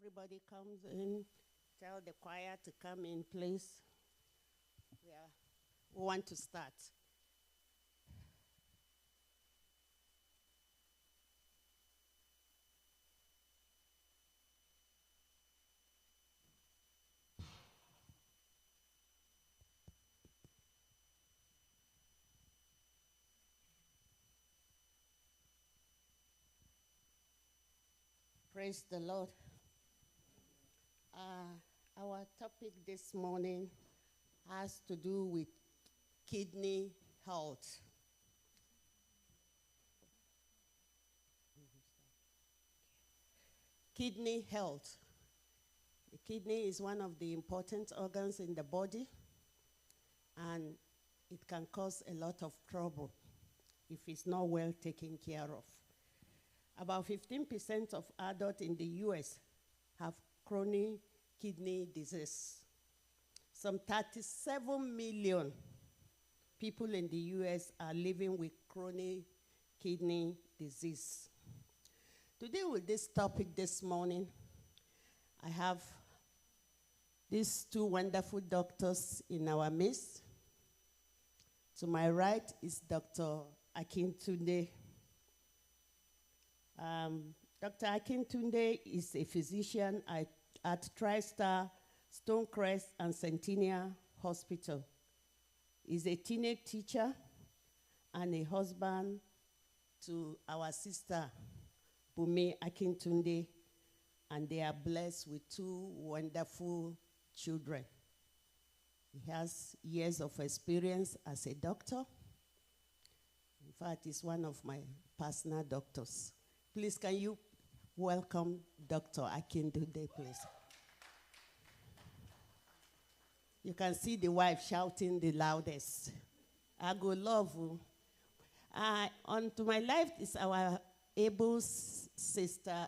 everybody comes in, tell the choir to come in, please. We want to start. Praise the Lord. Our topic this morning has to do with kidney health. Kidney health. The kidney is one of the important organs in the body, and it can cause a lot of trouble if it's not well taken care of. About 15% of adults in the US have chronic kidney disease. Some 37 million people in the US are living with chronic kidney disease. To deal with this topic this morning, I have these two wonderful doctors in our midst. To my right is Dr. Akintunde. Dr. Akintunde is a physician at TriStar, Stonecrest, and Centennial Hospital. He's a teenage teacher and a husband to our sister, Bumi Akintunde, and they are blessed with two wonderful children. He has years of experience as a doctor. In fact, he's one of my personal doctors. Please, can you welcome Dr. Akintunde, please? You can see the wife shouting the loudest. I go love you. On to my left is our able sister,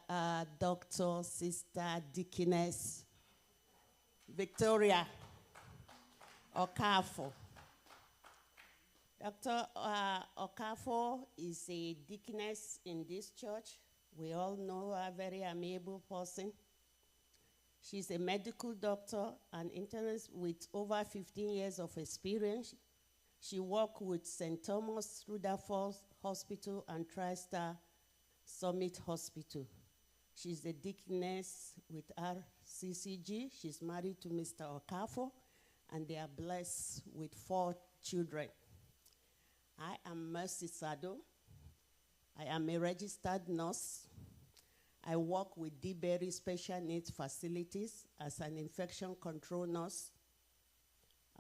doctor, sister, deaconess, Victoria Okafo. Dr. Okafo is a deaconess in this church. We all know her, a very amiable person. She's a medical doctor and internist with over 15 years of experience. She worked with St. Thomas Rutherford Hospital and TriStar Summit Hospital. She's a deaconess with RCCG. She's married to Mr. Okafo, and they are blessed with 4 children. I am Mercy Sado. I am a registered nurse. I work with DeBerry Special Needs Facilities as an infection control nurse.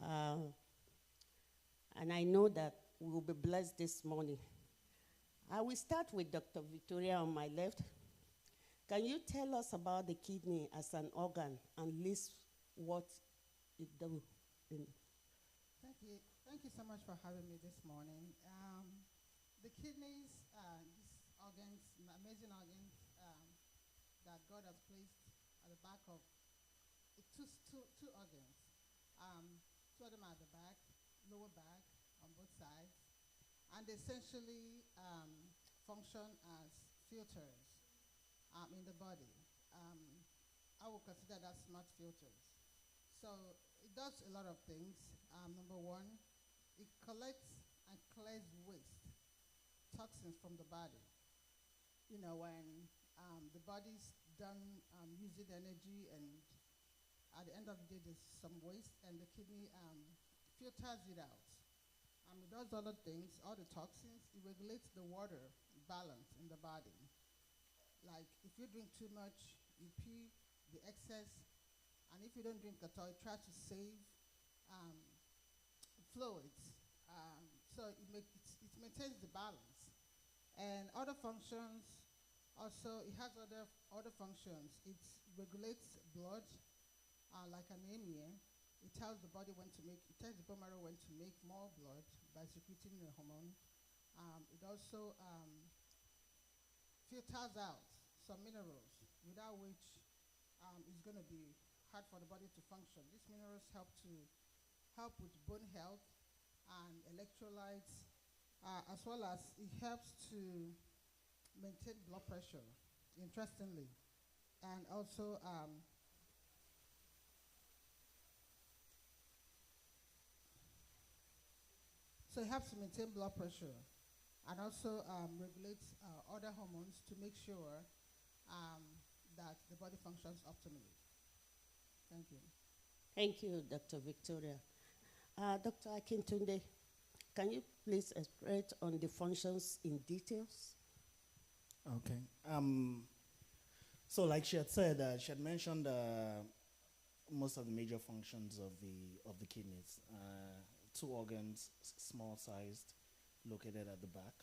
And I know that we will be blessed this morning. I will start with Dr. Victoria on my left. Can you tell us about the kidney as an organ and list what it does? Thank you. Thank you so much for having me this morning. The kidneys, these organs, amazing organs that God has placed at the back of two organs. 2 of them are at the back, lower back, on both sides, and they essentially function as filters in the body. I would consider that smart filters. So it does a lot of things. Number one, it collects and clears waste, toxins from the body. You know, when the body's done using energy, and at the end of the day there's some waste, and the kidney filters it out. It does other things, all the toxins. It regulates the water balance in the body. Like if you drink too much, you pee the excess, and if you don't drink at all, it tries to save fluids. So it maintains the balance. And other functions, also it has other functions. It regulates blood, like anemia. It tells the body it tells the bone marrow when to make more blood by secreting the hormone. It also filters out some minerals, without which it's going to be hard for the body to function. These minerals help with bone health and electrolytes, as well as it helps to maintain blood pressure, interestingly. and also so it helps to maintain blood pressure and also regulates other hormones to make sure um, that the body functions optimally. Thank you. Thank you, Dr. Victoria. Dr. Akintunde, can you please elaborate on the functions in details? Okay. So, like she had said, she had mentioned most of the major functions of the kidneys. Two organs, small sized, located at the back.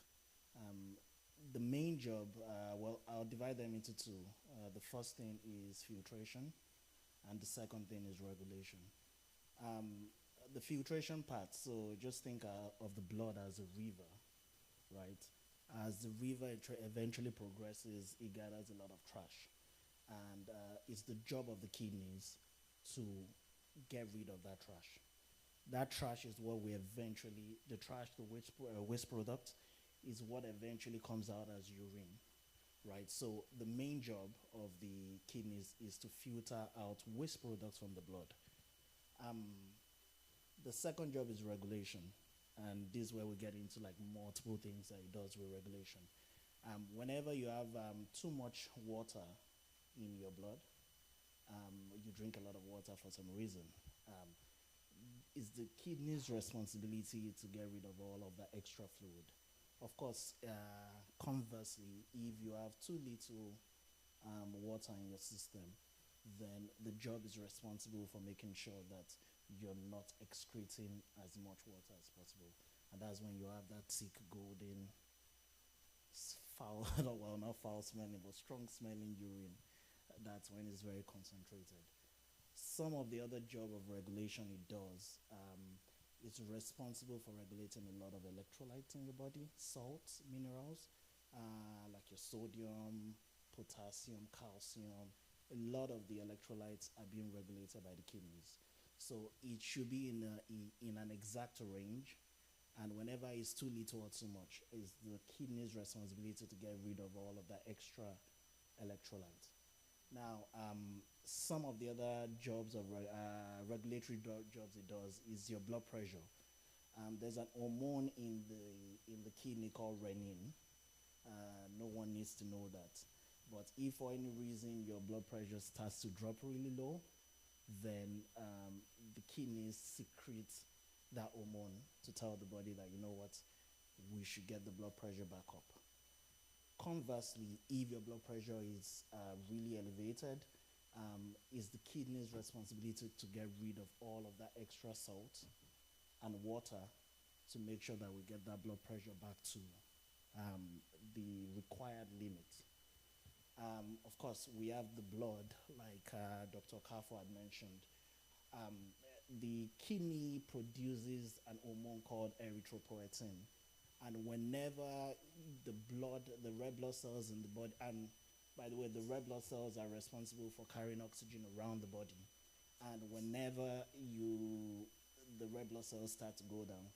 The main job, well, I'll divide them into two. The first thing is filtration, and the second thing is regulation. The filtration part, so just think of the blood as a river, right? As the river eventually progresses, it gathers a lot of trash. And it's the job of the kidneys to get rid of that trash. That trash is what we eventually, the trash, the waste product, is what eventually comes out as urine, right? So the main job of the kidneys is to filter out waste products from the blood. The second job is regulation, and this is where we get into like multiple things that it does with regulation. Whenever you have too much water in your blood, you drink a lot of water for some reason. It's the kidney's responsibility to get rid of all of that extra fluid. Of course, conversely, if you have too little water in your system, then the job is responsible for making sure that you're not excreting as much water as possible. And that's when you have that thick, golden, foul, well, not foul smelling, but strong smelling urine. That's when it's very concentrated. Some of the other job of regulation it does, it's responsible for regulating a lot of electrolytes in your body, salts, minerals, like your sodium, potassium, calcium. A lot of the electrolytes are being regulated by the kidneys. So it should be in an exact range, and whenever it's too little or too much, it's the kidney's responsibility to get rid of all of that extra electrolyte. Now, some of the other jobs of regulatory jobs it does is your blood pressure. There's an hormone in the kidney called renin. No one needs to know that. But if for any reason your blood pressure starts to drop really low, then the kidneys secrete that hormone to tell the body that, you know what, we should get the blood pressure back up. Conversely, if your blood pressure is really elevated, it's the kidney's responsibility to get rid of all of that extra salt and water to make sure that we get that blood pressure back to the required limit. Of course, we have the blood, like Dr. Kafo had mentioned. The kidney produces an hormone called erythropoietin. And whenever the red blood cells in the body, and by the way, the red blood cells are responsible for carrying oxygen around the body. And whenever the red blood cells start to go down,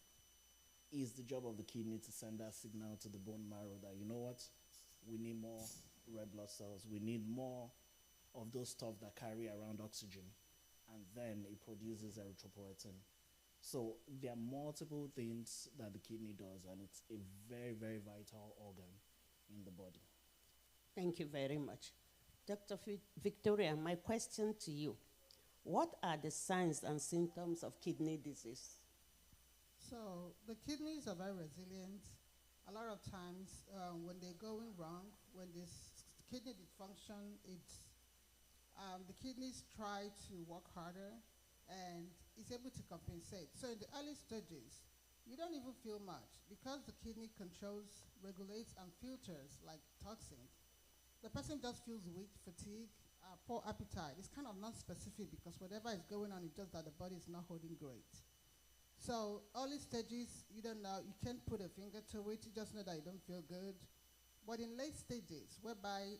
it's the job of the kidney to send that signal to the bone marrow that, you know what, we need more red blood cells. We need more of those stuff that carry around oxygen. And then it produces erythropoietin. So there are multiple things that the kidney does, and it's a very, very vital organ in the body. Thank you very much. Dr. Victoria, my question to you, what are the signs and symptoms of kidney disease? So the kidneys are very resilient. A lot of times when they're going wrong, when this kidney dysfunction, the kidneys try to work harder and is able to compensate. So in the early stages, you don't even feel much because the kidney controls, regulates, and filters like toxins. The person just feels weak, fatigue, poor appetite. It's kind of non-specific because whatever is going on, it's just that the body is not holding great. So early stages, you don't know, you can't put a finger to it, you just know that you don't feel good. But in late stages, whereby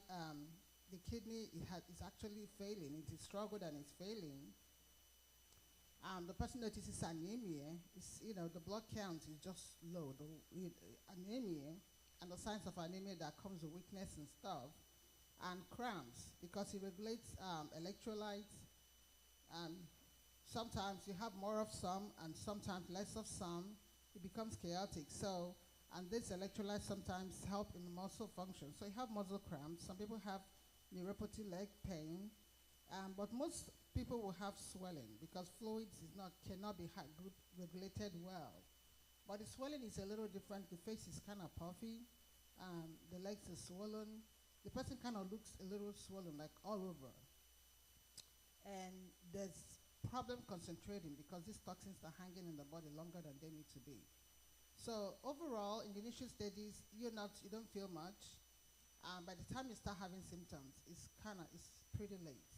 the kidney is actually failing, it is struggled and it's failing, the person notices anemia. The blood count is just low. Anemia and the signs of anemia that comes with weakness and stuff. and cramps because it regulates electrolytes. And sometimes you have more of some and sometimes less of some. It becomes chaotic. So, and these electrolytes sometimes help in the muscle function. So you have muscle cramps. Some people have neuropathy, leg pain, but most people will have swelling because fluids cannot be regulated well. But the swelling is a little different. The face is kind of puffy, the legs are swollen. The person kind of looks a little swollen, like all over. And there's problem concentrating because these toxins are hanging in the body longer than they need to be. So overall, in the initial stages, you don't feel much. By the time you start having symptoms, it's pretty late.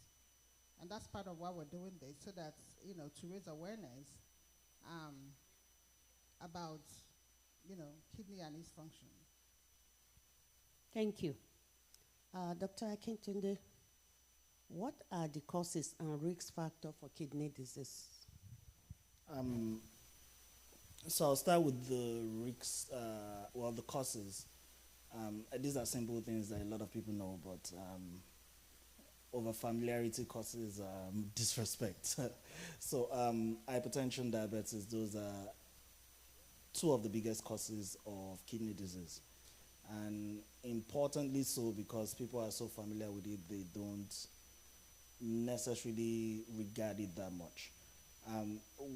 And that's part of why we're doing this, so that, to raise awareness about, kidney and its function. Thank you. Dr. Akintunde, what are the causes and risk factors for kidney disease? So I'll start with the risks, the causes. These are simple things that a lot of people know, but over familiarity causes disrespect. So hypertension, diabetes, those are two of the biggest causes of kidney disease. And importantly so, because people are so familiar with it, they don't necessarily regard it that much.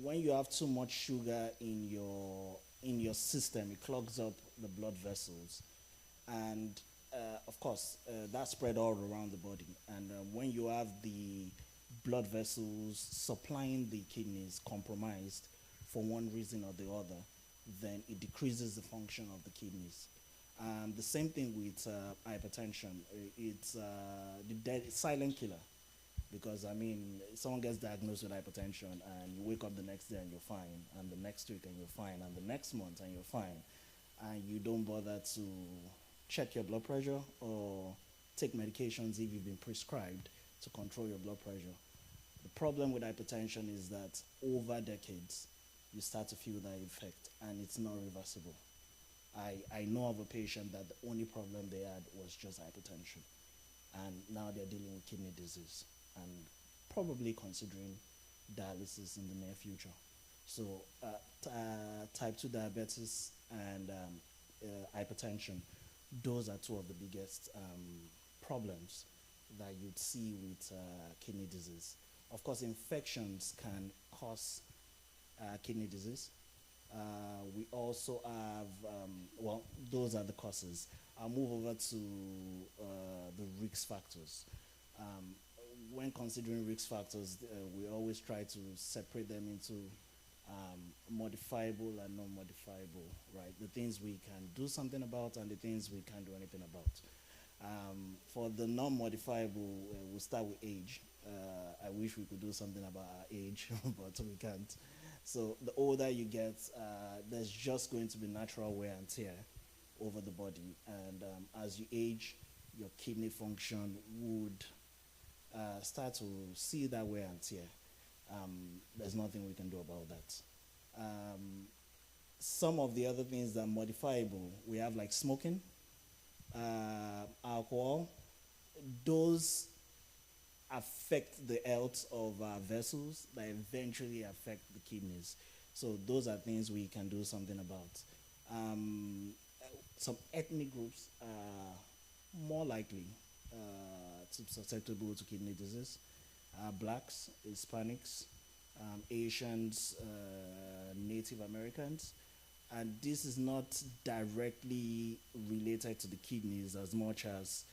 When you have too much sugar in your system, it clogs up the blood vessels, and of course that's spread all around the body. And when you have the blood vessels supplying the kidneys compromised for one reason or the other, then it decreases the function of the kidneys. The same thing with hypertension. It's the silent killer. Because, someone gets diagnosed with hypertension and you wake up the next day and you're fine, and the next week and you're fine, and the next month and you're fine, and you don't bother to check your blood pressure or take medications if you've been prescribed to control your blood pressure. The problem with hypertension is that over decades, you start to feel that effect, and it's not reversible. I know of a patient that the only problem they had was just hypertension, and now they're dealing with kidney disease and probably considering dialysis in the near future. So type 2 diabetes and hypertension, those are two of the biggest problems that you'd see with kidney disease. Of course, infections can cause kidney disease. We also have, those are the causes. I'll move over to the risk factors. When considering risk factors, we always try to separate them into modifiable and non-modifiable, right? The things we can do something about and the things we can't do anything about. For the non-modifiable, we'll start with age. I wish we could do something about our age, but we can't. So the older you get, there's just going to be natural wear and tear over the body. And as you age, your kidney function would start to see that wear and tear. There's nothing we can do about that. Some of the other things that are modifiable, we have like smoking, alcohol. Those affect the health of our vessels that eventually affect the kidneys. So those are things we can do something about. Some ethnic groups are more likely to be susceptible to kidney disease. Blacks, Hispanics, Asians, Native Americans. And this is not directly related to the kidneys as much as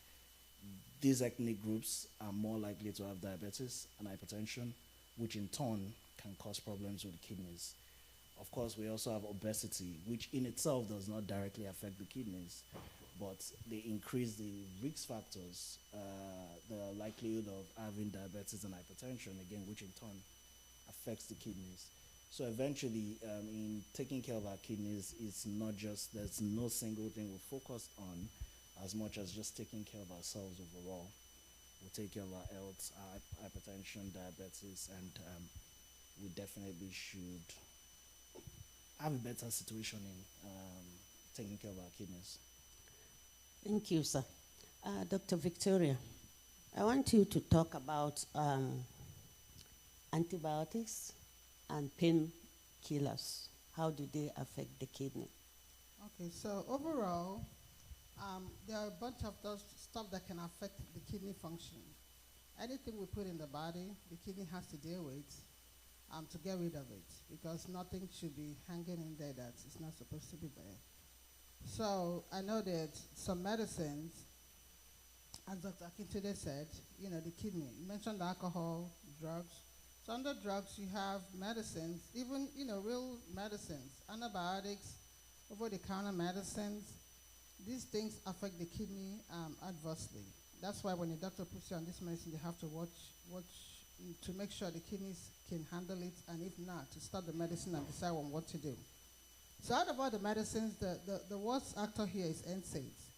these ethnic groups are more likely to have diabetes and hypertension, which in turn can cause problems with the kidneys. Of course, we also have obesity, which in itself does not directly affect the kidneys, but they increase the risk factors, the likelihood of having diabetes and hypertension, again, which in turn affects the kidneys. So eventually, in taking care of our kidneys, it's not just, there's no single thing we're focused on as much as just taking care of ourselves overall. We'll take care of our health, our hypertension, diabetes, and we definitely should have a better situation in taking care of our kidneys. Thank you, sir. Dr. Victoria, I want you to talk about antibiotics and painkillers. How do they affect the kidney? Okay, so overall, there are a bunch of those stuff that can affect the kidney function. Anything we put in the body, the kidney has to deal with to get rid of it, because nothing should be hanging in there that is not supposed to be there. So I know that some medicines, as Dr. Akintude said, the kidney. You mentioned alcohol, drugs. So under drugs, you have medicines, even, real medicines, antibiotics, over-the-counter medicines. These things affect the kidney adversely. That's why when a doctor puts you on this medicine, they have to watch to make sure the kidneys can handle it, and if not, to stop the medicine and decide on what to do. So out of all the medicines, the worst actor here is NSAIDs.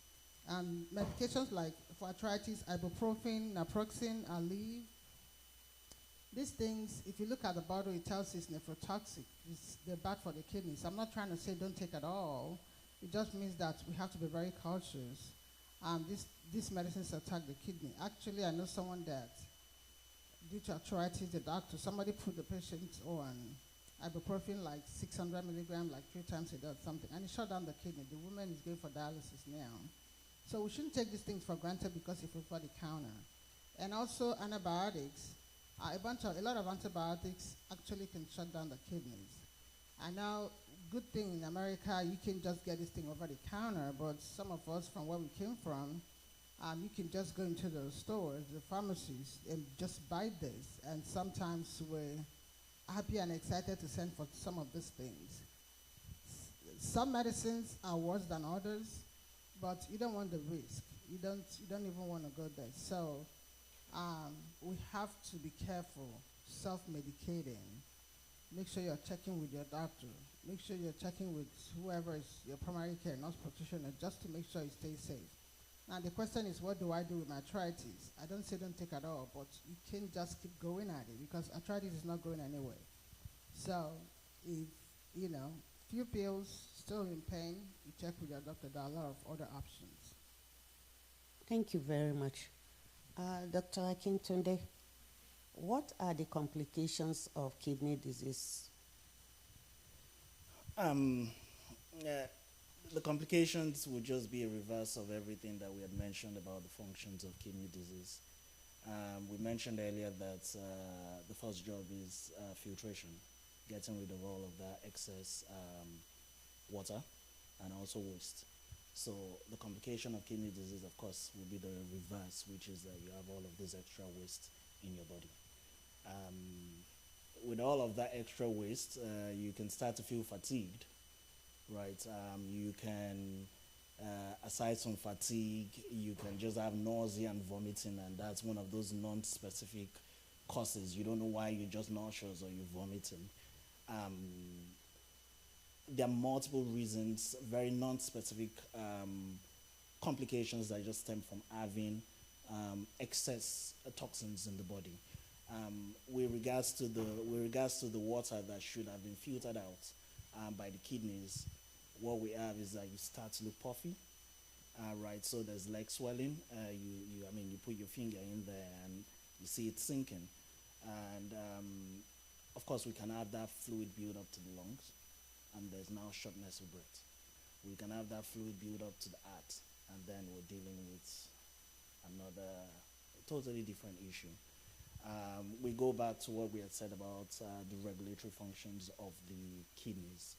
And medications like for arthritis, ibuprofen, naproxen, Aleve. These things, if you look at the bottle, it tells you it's nephrotoxic. They're bad for the kidneys. I'm not trying to say don't take it all. It just means that we have to be very cautious. These medicines attack the kidney. Actually, I know someone that, due to arthritis, the doctor, somebody put the patient on ibuprofen like 600 milligrams, like 3 times a day or something, and it shut down the kidney. The woman is going for dialysis now. So we shouldn't take these things for granted because it's over the counter. And also antibiotics. A lot of antibiotics actually can shut down the kidneys. And now, good thing in America, you can just get this thing over the counter, but some of us from where we came from, you can just go into the stores, the pharmacies, and just buy this. And sometimes we're happy and excited to send for some of these things. Some medicines are worse than others, but you don't want the risk. You don't even want to go there. So we have to be careful, self-medicating. Make sure you're checking with your doctor. Make sure you're checking with whoever is your primary care nurse practitioner, just to make sure you stay safe. Now the question is, what do I do with my arthritis? I don't say don't take it all, but you can't just keep going at it, because arthritis is not going anywhere. So if, few pills, still in pain, you check with your doctor. There are a lot of other options. Thank you very much. Dr. Akintunde, what are the complications of kidney disease? The complications would just be a reverse of everything that we had mentioned about the functions of kidney disease. We mentioned earlier that the first job is filtration, getting rid of all of that excess water and also waste. So the complication of kidney disease, of course, will be the reverse, which is that you have all of this extra waste in your body. With all of that extra waste, you can start to feel fatigued, right? You can, aside from fatigue, you can just have nausea and vomiting, and that's one of those non-specific causes. You don't know why you're just nauseous or you're vomiting. There are multiple reasons, very non-specific complications that just stem from having excess toxins in the body. With regards to the water that should have been filtered out by the kidneys, what we have is that you start to look puffy, right? So there's leg swelling. You put your finger in there and you see it sinking, and of course we can have that fluid build up to the lungs, and there's now shortness of breath. We can have that fluid build up to the heart, and then we're dealing with another totally different issue. We go back to what we had said about the regulatory functions of the kidneys.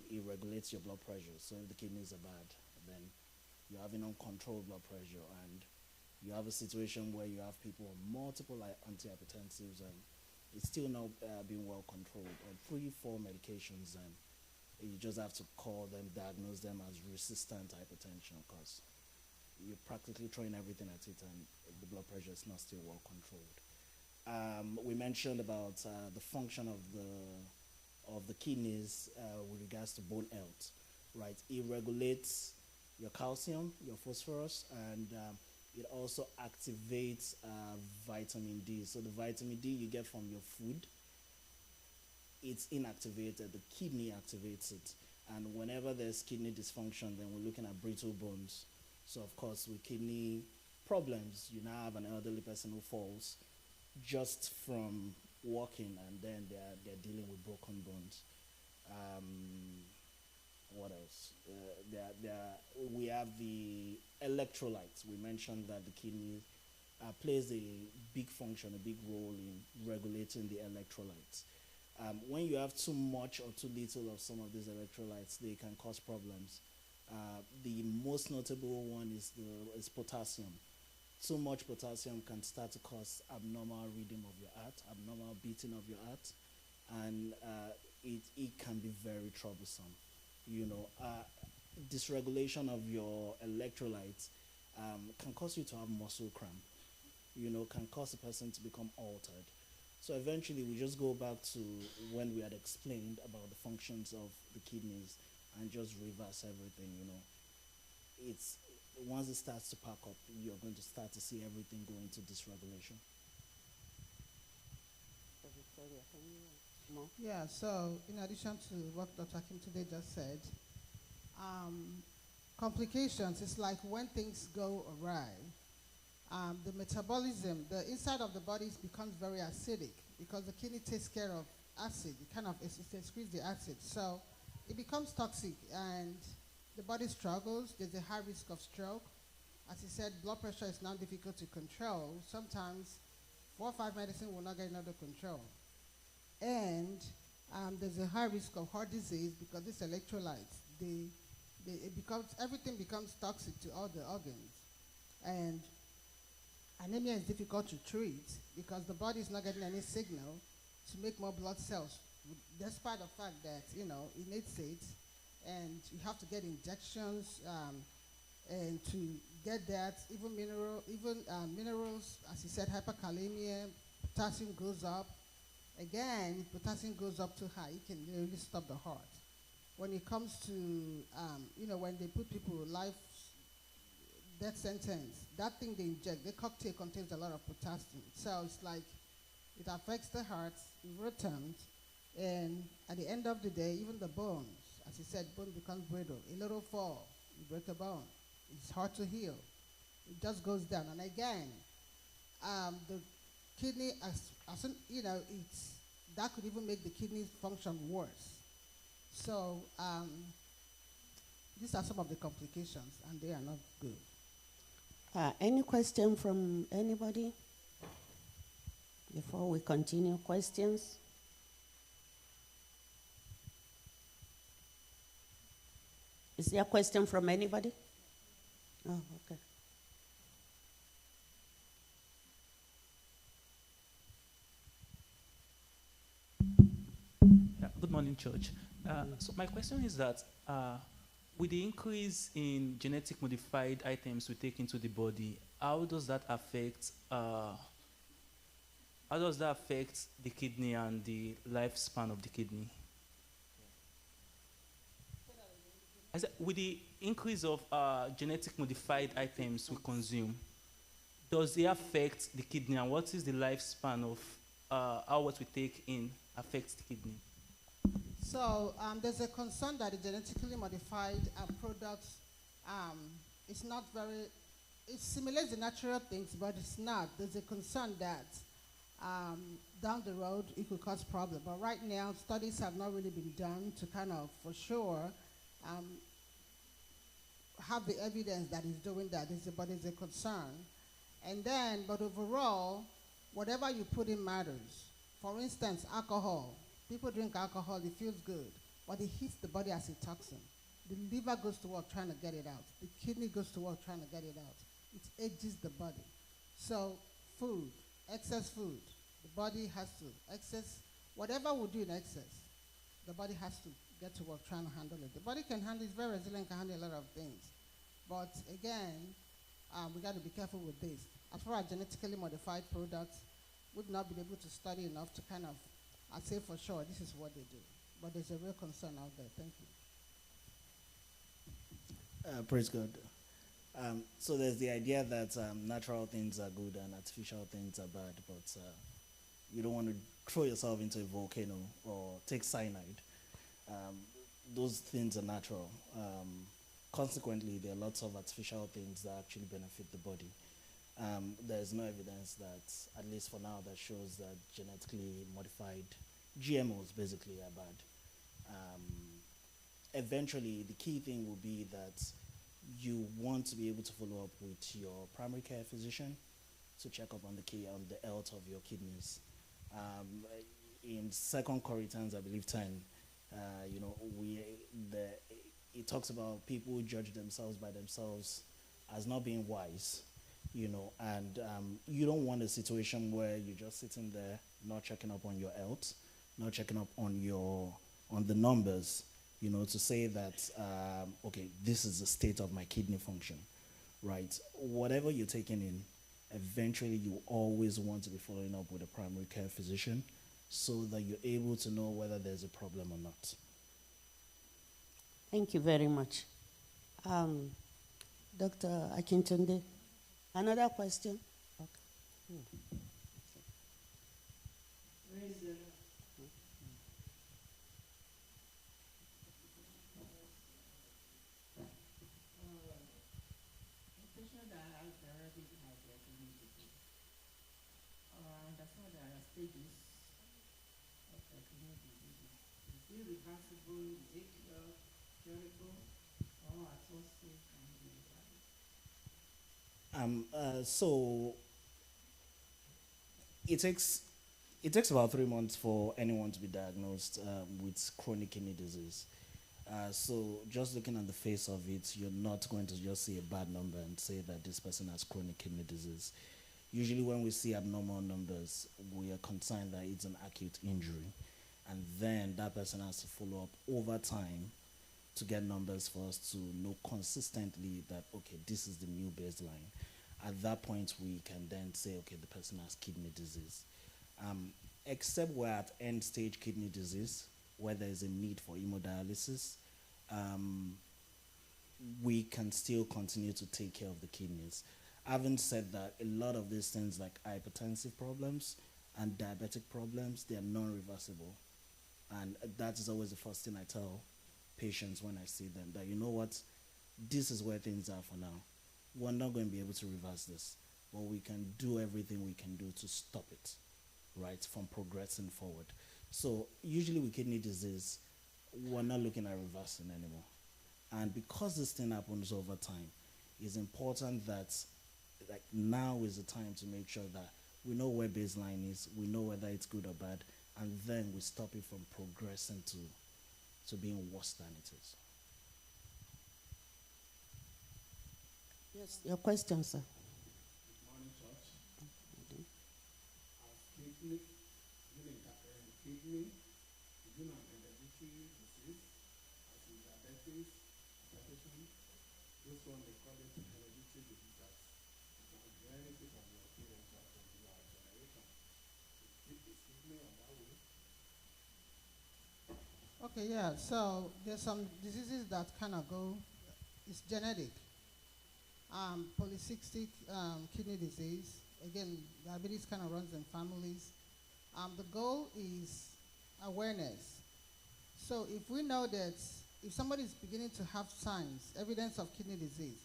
It regulates your blood pressure. So if the kidneys are bad, then you're having uncontrolled blood pressure, and you have a situation where you have people on multiple antihypertensives, and it's still not being well controlled, on 3-4 medications, and you just have to diagnose them as resistant hypertension, because you're practically throwing everything at it, and the blood pressure is not still well controlled. We mentioned about the function of the kidneys with regards to bone health, right? It regulates your calcium, your phosphorus, and it also activates vitamin D. So the vitamin D you get from your food, it's inactivated. The kidney activates it. And whenever there's kidney dysfunction, then we're looking at brittle bones. So of course, with kidney problems, you now have an elderly person who falls just from walking, and then they're dealing with broken bones. Um, what else? We have the electrolytes. We mentioned that the kidney plays a big function, a big role in regulating the electrolytes. When you have too much or too little of some of these electrolytes, they can cause problems. The most notable one is potassium. Too much potassium can start to cause abnormal rhythm of your heart, abnormal beating of your heart, and it can be very troublesome. You know, dysregulation of your electrolytes can cause you to have muscle cramp. You know, can cause a person to become altered. So eventually, we just go back to when we had explained about the functions of the kidneys and just reverse everything. You know, it's once it starts to pack up, you're going to start to see everything go into dysregulation. So Victoria, can you more? Yeah, so in addition to what Dr. Kim today just said, complications is like when things go awry. The metabolism, the inside of the body becomes very acidic because the kidney takes care of acid. It kind of excretes the acid. So it becomes toxic and the body struggles. There's a high risk of stroke. As he said, blood pressure is now difficult to control. Sometimes 4 or 5 medicine will not get under control. And there's a high risk of heart disease because these electrolytes, everything becomes toxic to all the organs. And anemia is difficult to treat because the body is not getting any signal to make more blood cells, despite the fact that, you know, it needs it. And you have to get injections and to get that, even minerals, as he said, hyperkalemia, potassium goes up. Again, if potassium goes up too high, it can really stop the heart. When it comes to, you know, when they put people life death sentence, that thing they inject, the cocktail contains a lot of potassium. So it's like it affects the heart in real terms, and at the end of the day, even the bones, as he said, bone becomes brittle. A little fall, you break a bone. It's hard to heal. It just goes down. And again, the kidney, you know, that could even make the kidneys function worse. So these are some of the complications, and they are not good. Any question from anybody before we continue? Questions? Is there a question from anybody? Oh, okay. Yeah, good morning, church. So my question is that with the increase in genetic modified items we take into the body, how does that affect the kidney and the lifespan of the kidney? With the increase of genetic modified items we consume, does it affect the kidney, and what is the lifespan of how what we take in affects the kidney? So there's a concern that the genetically modified products, it's not very, it simulates the natural things, but it's not. There's a concern that down the road it could cause problems. But right now, studies have not really been done to kind of, for sure, have the evidence that it's doing that. But it's a concern. And then, but overall, whatever you put in matters. For instance, alcohol. People drink alcohol, it feels good, but it hits the body as a toxin. The liver goes to work trying to get it out. The kidney goes to work trying to get it out. It ages the body. So food, excess food, the body has to, whatever we do in excess, the body has to get to work trying to handle it. The body can handle, it's very resilient, can handle a lot of things. But again, we got to be careful with this. As far as genetically modified products, we've not been able to study enough to kind of, I'd say for sure, this is what they do. But there's a real concern out there. Thank you. Praise God. So there's the idea that natural things are good and artificial things are bad, but you don't want to throw yourself into a volcano or take cyanide. Those things are natural. consequently, there are lots of artificial things that actually benefit the body. There's no evidence that, at least for now, that shows that genetically modified GMOs basically are bad. Um, Eventually, the key thing will be that you want to be able to follow up with your primary care physician to check up on the health of your kidneys. Um, in Second Corinthians, I believe 10, you know, it talks about people who judge themselves by themselves as not being wise, you know, and you don't want a situation where you're just sitting there not checking up on your health, not checking up on the numbers, you know, to say that okay, this is the state of my kidney function, right? Whatever you're taking in, eventually you always want to be following up with a primary care physician so that you're able to know whether there's a problem or not. Thank you very much. Dr. Akintunde, another question? Okay. Patient that has diabetes has their kidney disease. I understand there are stages of their kidney disease. Is it reversible? Is it curable? Or at what stage can it be reversed? So it takes about 3 months for anyone to be diagnosed with chronic kidney disease. So just looking at the face of it, you're not going to just see a bad number and say that this person has chronic kidney disease. Usually when we see abnormal numbers, we are concerned that it's an acute injury. And then that person has to follow up over time to get numbers for us to know consistently that, okay, this is the new baseline. At that point, we can then say, okay, the person has kidney disease. Except we're at end-stage kidney disease, where there is a need for hemodialysis, we can still continue to take care of the kidneys. Having said that, a lot of these things like hypertensive problems and diabetic problems, they are non-reversible. And that is always the first thing I tell patients when I see them, that you know what, this is where things are for now. We're not going to be able to reverse this, but we can do everything we can do to stop it, right, from progressing forward. So usually with kidney disease, we're not looking at reversing anymore. And because this thing happens over time, it's important that like now is the time to make sure that we know where baseline is, we know whether it's good or bad, and then we stop it from progressing to being worse than it is. Yes, your question, sir. Good morning, Church. As kidney, kidney is an hereditary disease, as in diabetes, hypertension. This one they call it hereditary disease. That you can inherit it from your parents or from your generation. Is kidney on that way? Okay, yeah. So there's some diseases that kind of go, it's genetic. Polycystic kidney disease. Again, diabetes kind of runs in families. The goal is awareness. So if we know that if somebody is beginning to have signs, evidence of kidney disease,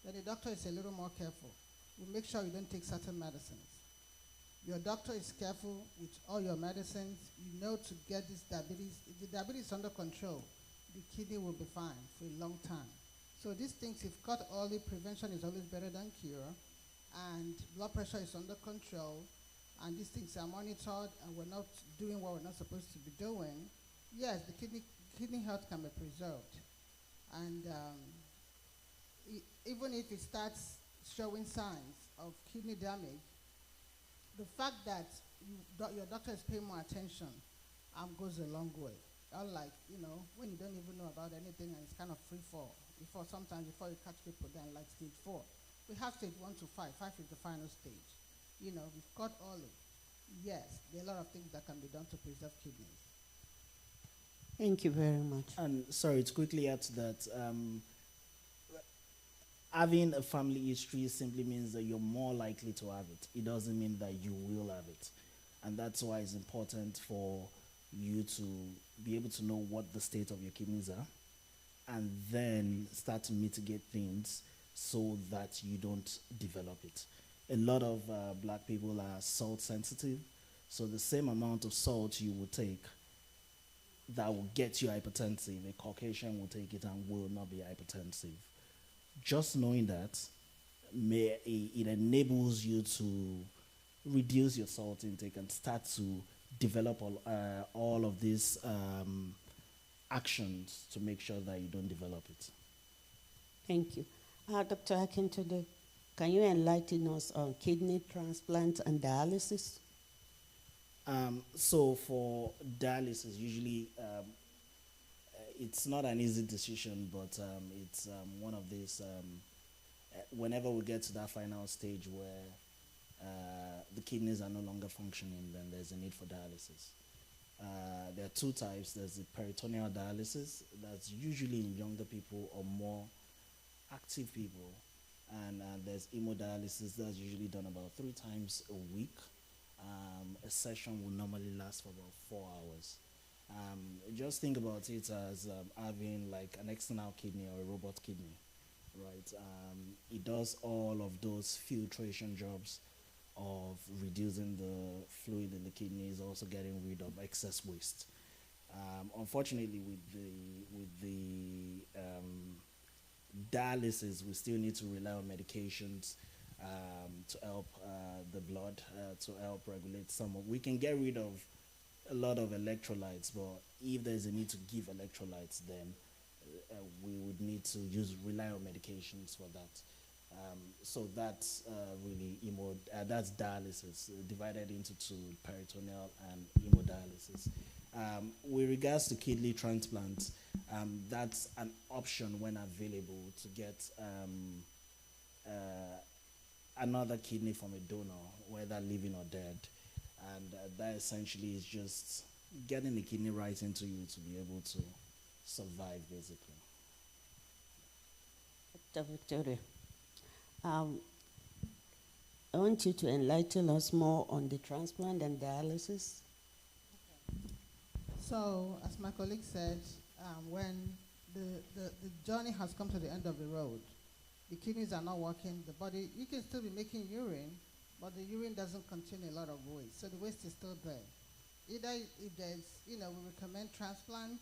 then the doctor is a little more careful. We make sure you don't take certain medicines. Your doctor is careful with all your medicines. You know to get this diabetes. If the diabetes is under control, the kidney will be fine for a long time. So these things, if caught early, prevention is always better than cure. And blood pressure is under control. And these things are monitored, and we're not doing what we're not supposed to be doing. Yes, the kidney health can be preserved. And even if it starts showing signs of kidney damage, the fact that your doctor is paying more attention goes a long way. Unlike, when you don't even know about anything and it's kind of free fall. Sometimes before you catch people down like stage 4. We have stage 1 to 5. 5 is the final stage. We've caught early. Yes, there are a lot of things that can be done to preserve kidneys. Thank you very much. And sorry, to quickly add to that, having a family history simply means that you're more likely to have it. It doesn't mean that you will have it. And that's why it's important for you to be able to know what the state of your kidneys are, and then start to mitigate things so that you don't develop it. A lot of black people are salt sensitive, so the same amount of salt you will take that will get you hypertensive, a Caucasian will take it and will not be hypertensive. Just knowing that, it enables you to reduce your salt intake and start to develop all of these actions to make sure that you don't develop it. Thank you. Dr. Akintode, can you enlighten us on kidney transplant and dialysis? So for dialysis, usually it's not an easy decision, but it's one of these, whenever we get to that final stage where the kidneys are no longer functioning, then there's a need for dialysis. There are two types. There's the peritoneal dialysis, that's usually in younger people or more active people. And there's hemodialysis, that's usually done about 3 times a week. A session will normally last for about 4 hours. Just think about it as having like an external kidney or a robot kidney, right? It does all of those filtration jobs of reducing the fluid in the kidneys, also getting rid of excess waste. Unfortunately, with the dialysis, we still need to rely on medications to help the blood, to help regulate some of. We can get rid of a lot of electrolytes, but if there's a need to give electrolytes, then we would need to rely on medications for that. So that's really that's dialysis, divided into 2, peritoneal and hemodialysis. With regards to kidney transplants, that's an option when available to get another kidney from a donor, whether living or dead. And that essentially is just getting the kidney right into you to be able to survive, basically. Dr. Victoria, I want you to enlighten us more on the transplant and dialysis. So, as my colleague said, when the journey has come to the end of the road, the kidneys are not working, the body, you can still be making urine, but the urine doesn't contain a lot of waste, so the waste is still there. Either if there's, we recommend transplant.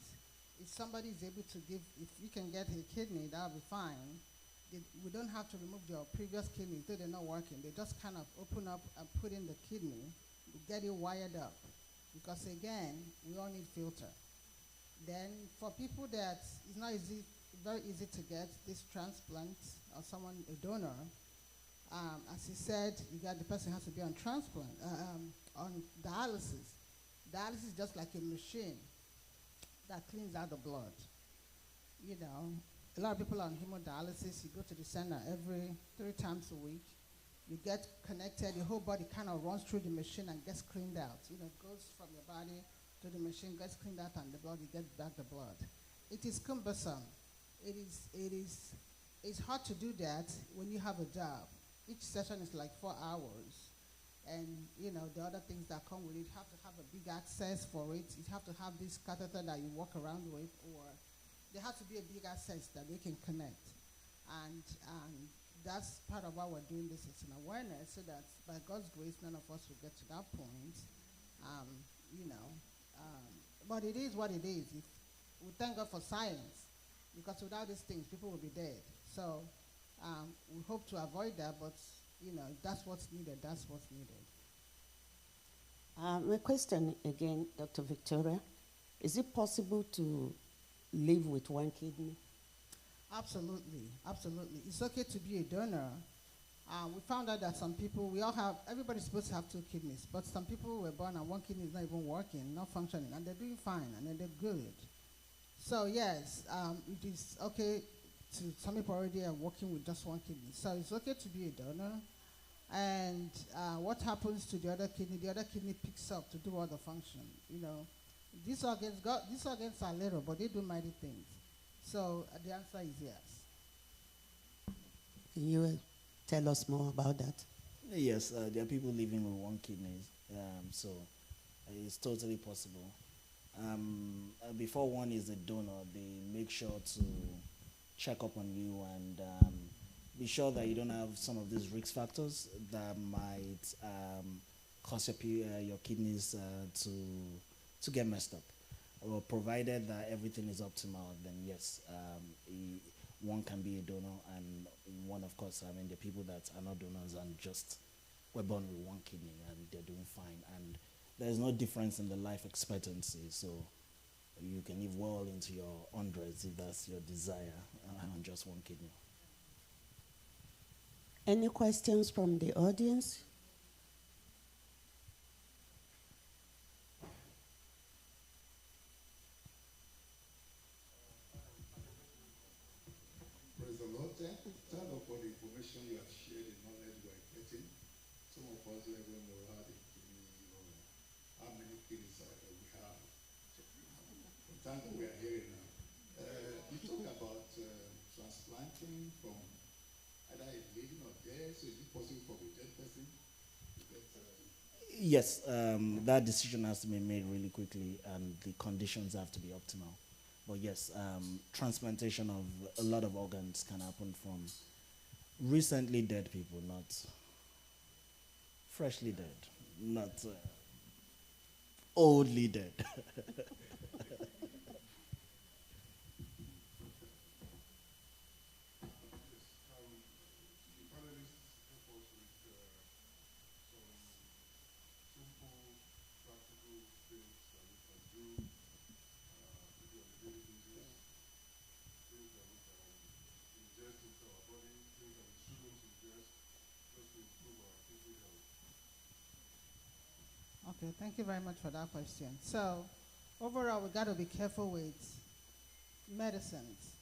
If somebody is able to give, if you can get a kidney, that'll be fine. We don't have to remove your previous kidneys, though they're not working. They just kind of open up and put in the kidney, get it wired up. Because again, we all need filter. Then for people that it's not easy, very easy to get this transplant or someone, a donor, as he said, the person has to be on transplant, on dialysis. Dialysis is just like a machine that cleans out the blood. A lot of people are on hemodialysis. You go to the center every 3 times a week. You get connected. Your whole body kind of runs through the machine and gets cleaned out. It goes from your body to the machine, gets cleaned out, and the blood, you get back the blood. It is cumbersome. It's hard to do that when you have a job. Each session is like 4 hours. And, the other things that come with it, you have to have a big access for it. You have to have this catheter that you walk around with, or there has to be a big access that they can connect. And that's part of why we're doing this. It's an awareness so that by God's grace, none of us will get to that point. But it is what it is. We thank God for science, because without these things, people will be dead. So we hope to avoid that, but if that's what's needed, that's what's needed. My question again, Dr. Victoria, is it possible to live with 1 kidney? Absolutely, absolutely. It's okay to be a donor. We found out that some people, everybody's supposed to have 2 kidneys, but some people were born and 1 kidney is not even working, not functioning, and they're doing fine, and they're good. So yes, it is okay some people already are working with just 1 kidney. So it's okay to be a donor. And what happens to the other kidney? The other kidney picks up to do all the function. These organs are little, but they do mighty things. So the answer is yes. Can you tell us more about that? Yes, there are people living with 1 kidney, so it's totally possible. Before one is a donor, they make sure to check up on you and be sure that you don't have some of these risk factors that might cause your kidneys to get messed up. Or provided that everything is optimal, then yes, one can be a donor, and one, of course, I mean, the people that are not donors and just were born with one kidney and they're doing fine. And there's no difference in the life expectancy, so you can live well into your hundreds if that's your desire on just one kidney. Any questions from the audience? Praise the Lord. Thank you for the information you have shared, the knowledge we are getting. Some of us don't even know how the kidney, how many kidneys we have. Thank God we are hearing now. You talk about transplanting from either a living or dead. So is it possible for a dead person to get? Yes, that decision has to be made really quickly, and the conditions have to be optimal. But yes, transplantation of a lot of organs can happen from recently dead people, not freshly dead, not oldly dead. Okay, thank you very much for that question. So, overall, we got to be careful with medicines.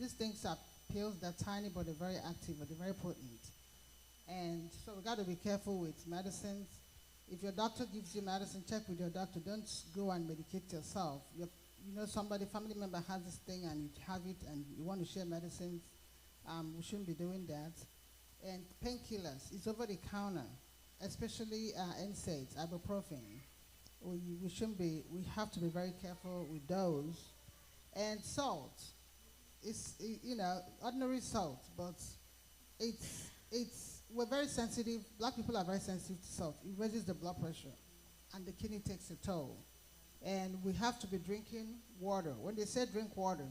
These things are pills that are tiny, but they're very active, but they're very potent. And so we got to be careful with medicines. If your doctor gives you medicine, check with your doctor. Don't go and medicate yourself. Somebody, family member has this thing and you have it and you want to share medicines. We shouldn't be doing that. And painkillers, it's over the counter, especially NSAIDs, ibuprofen. We have to be very careful with those. And salt, ordinary salt, but we're very sensitive. Black people are very sensitive to salt. It raises the blood pressure, and the kidney takes a toll. And we have to be drinking water. When they say drink water,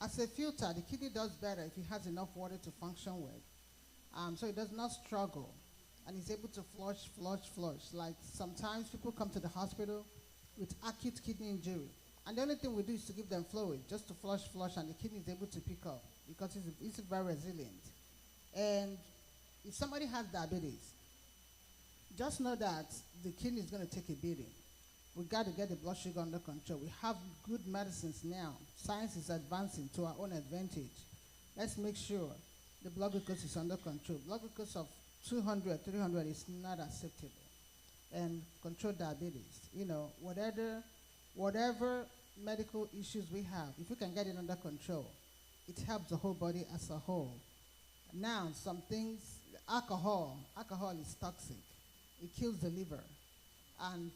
as a filter, the kidney does better if it has enough water to function with. So it does not struggle, and it's able to flush. Like sometimes people come to the hospital with acute kidney injury, and the only thing we do is to give them fluid, just to flush, and the kidney is able to pick up because it's very resilient. And if somebody has diabetes, just know that the kidney is going to take a beating. We got to get the blood sugar under control. We have good medicines now. Science is advancing to our own advantage. Let's make sure the blood glucose is under control. Blood glucose of 200, 300 is not acceptable. And control diabetes. Whatever medical issues we have, if we can get it under control, it helps the whole body as a whole. Now, some things, alcohol is toxic. It kills the liver. And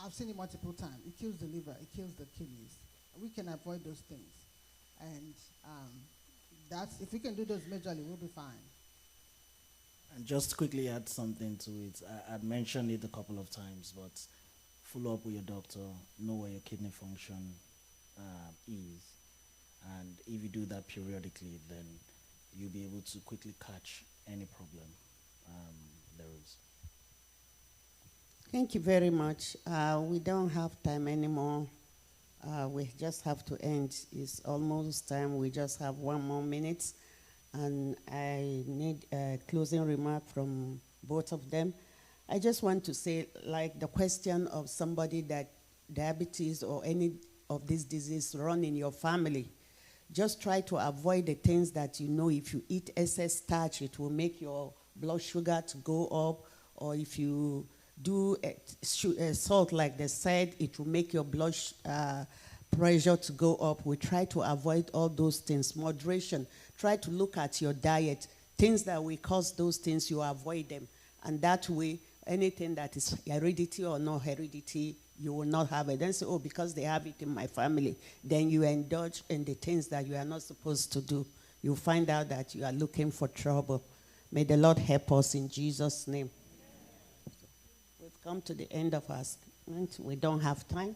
I've seen it multiple times. It kills the liver, it kills the kidneys. We can avoid those things. And if we can do those majorly, we'll be fine. And just to quickly add something to it, I'd mentioned it a couple of times, but follow up with your doctor, know where your kidney function is. And if you do that periodically, then you'll be able to quickly catch any problem there is. Thank you very much. We don't have time anymore. We just have to end. It's almost time. We just have 1 more minute. And I need a closing remark from both of them. I just want to say, like the question of somebody that diabetes or any of these diseases run in your family, just try to avoid the things that if you eat excess starch, it will make your blood sugar to go up, or if you do salt, like they said, it will make your blood pressure to go up. We try to avoid all those things. Moderation. Try to look at your diet. Things that will cause those things, you avoid them. And that way, anything that is heredity or not heredity, you will not have it. Then say, oh, because they have it in my family, then you indulge in the things that you are not supposed to do. You find out that you are looking for trouble. May the Lord help us in Jesus' name. We've come to the end of our statement. We don't have time.